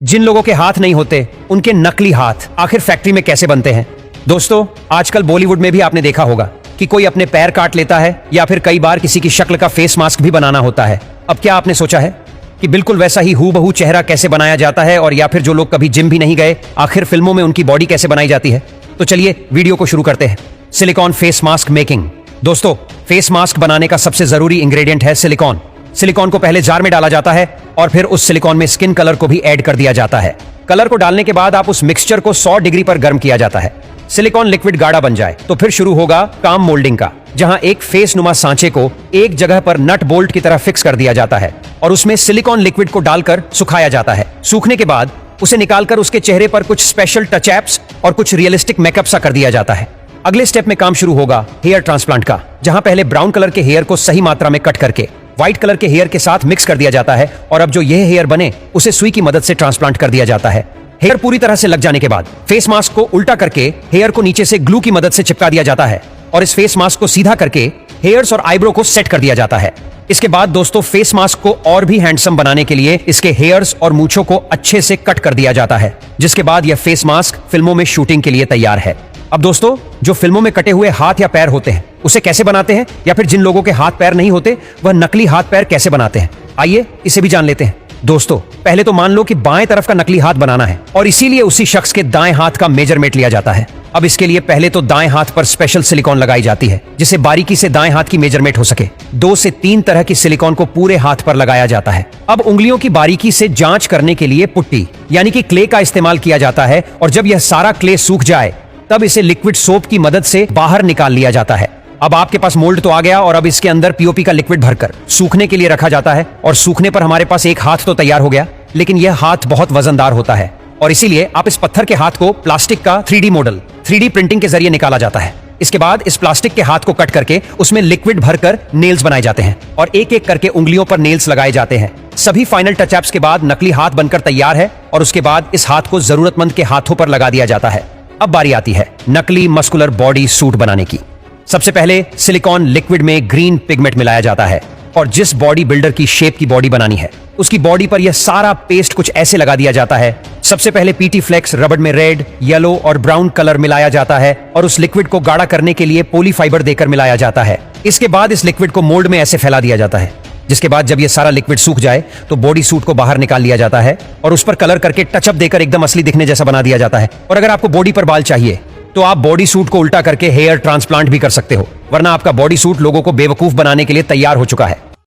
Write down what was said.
जिन लोगों के हाथ नहीं होते उनके नकली हाथ आखिर फैक्ट्री में कैसे बनते हैं। दोस्तों, आजकल बॉलीवुड में भी आपने देखा होगा कि कोई अपने पैर काट लेता है या फिर कई बार किसी की शक्ल का फेस मास्क भी बनाना होता है। अब क्या आपने सोचा है कि बिल्कुल वैसा ही हूबहू चेहरा कैसे बनाया जाता है, और या फिर जो लोग कभी जिम भी नहीं गए आखिर फिल्मों में उनकी बॉडी कैसे बनाई जाती है। तो चलिए वीडियो को शुरू करते हैं। Silicon face mask making. दोस्तों, फेस मास्क बनाने का सबसे जरूरी इंग्रेडिएंट है सिलिकॉन। सिलिकॉन को पहले जार में डाला जाता है और फिर उस सिलिकॉन में स्किन कलर को भी ऐड कर दिया जाता है। कलर को डालने के बाद आप उस मिक्सचर को 100 डिग्री पर गर्म किया जाता है। सिलिकॉन लिक्विड गाढ़ा बन जाए तो फिर शुरू होगा काम मोल्डिंग का, जहां एक फेस नुमा सांचे को एक जगह पर नट बोल्ट की तरह फिक्स कर दिया जाता है और उसमें सिलिकॉन लिक्विड को डालकर सुखाया जाता है। सूखने के बाद उसे निकालकर उसके चेहरे पर कुछ स्पेशल टच एप्स और कुछ रियलिस्टिक मेकअप सा कर दिया जाता है। अगले स्टेप में काम शुरू होगा हेयर ट्रांसप्लांट का, जहां पहले ब्राउन कलर के हेयर को सही मात्रा में कट करके व्हाइट कलर के हेयर के साथ मिक्स कर दिया जाता है, और अब जो यह हेयर बने उसे सुई की मदद से ट्रांसप्लांट कर दिया जाता है। हेयर पूरी तरह से लग जाने के बाद फेस मास्क को उल्टा करके हेयर को नीचे से ग्लू की मदद से चिपका दिया जाता है और इस फेस मास्क को सीधा करके हेयर्स और आईब्रो को सेट कर दिया जाता है। इसके बाद दोस्तों, फेस मास्क को और भी हैंडसम बनाने के लिए इसके हेयर्स और मूंछों को अच्छे से कट कर दिया जाता है, जिसके बाद यह फेस मास्क फिल्मों में शूटिंग के लिए तैयार है। अब दोस्तों, जो फिल्मों में कटे हुए हाथ या पैर होते हैं उसे कैसे बनाते हैं, या फिर जिन लोगों के हाथ पैर नहीं होते वह नकली हाथ पैर कैसे बनाते हैं, आइए इसे भी जान लेते हैं। दोस्तों, पहले तो मान लो कि बाएं तरफ का नकली हाथ बनाना है और इसीलिए उसी शख्स के दाएं हाथ का मेजरमेंट लिया जाता है। अब इसके लिए पहले तो दाएं हाथ पर स्पेशल सिलिकॉन लगाई जाती है जिससे बारीकी से दाएं हाथ की मेजरमेंट हो सके। 2 से 3 तरह की सिलिकॉन को पूरे हाथ पर लगाया जाता है। अब उंगलियों की बारीकी से जांच करने के लिए पुट्टी यानी कि क्ले का इस्तेमाल किया जाता है, और जब यह सारा क्ले सूख जाए तब इसे लिक्विड सोप की मदद से बाहर निकाल लिया जाता है। अब आपके पास मोल्ड तो आ गया और अब इसके अंदर पीओपी का लिक्विड भरकर सूखने के लिए रखा जाता है, और सूखने पर हमारे पास एक हाथ तो तैयार हो गया, लेकिन यह हाथ बहुत वजनदार होता है और इसीलिए आप इस पत्थर के हाथ को प्लास्टिक का 3D मॉडल 3D प्रिंटिंग के जरिए निकाला जाता है। इसके बाद इस प्लास्टिक के हाथ को कट करके उसमें लिक्विड भरकर नेल्स बनाए जाते हैं और एक एक करके उंगलियों पर नेल्स लगाए जाते हैं। सभी फाइनल टच एप्स के बाद नकली हाथ बनकर तैयार है और उसके बाद इस हाथ को जरूरतमंद के हाथों पर लगा दिया जाता है। अब बारी आती है नकली मस्कुलर बॉडी सूट बनाने की। सबसे पहले सिलिकॉन लिक्विड में ग्रीन पिगमेंट मिलाया जाता है और जिस बॉडी बिल्डर की शेप की बॉडी बनानी है उसकी बॉडी पर यह सारा पेस्ट कुछ ऐसे लगा दिया जाता है। सबसे पहले पीटी फ्लेक्स रबड़ में रेड, येलो और ब्राउन कलर मिलाया जाता है और उस लिक्विड को गाढ़ा करने के लिए पॉलीफाइबर देकर मिलाया जाता है। इसके बाद इस लिक्विड को मोल्ड में ऐसे फैला दिया जाता है, जिसके बाद जब यह सारा लिक्विड सूख जाए तो बॉडी सूट को बाहर निकाल लिया जाता है और उस पर कलर करके टचअप देकर एकदम असली दिखने जैसा बना दिया जाता है। और अगर आपको बॉडी पर बाल चाहिए तो आप बॉडी सूट को उल्टा करके हेयर ट्रांसप्लांट भी कर सकते हो, वरना आपका बॉडी सूट लोगों को बेवकूफ बनाने के लिए तैयार हो चुका है।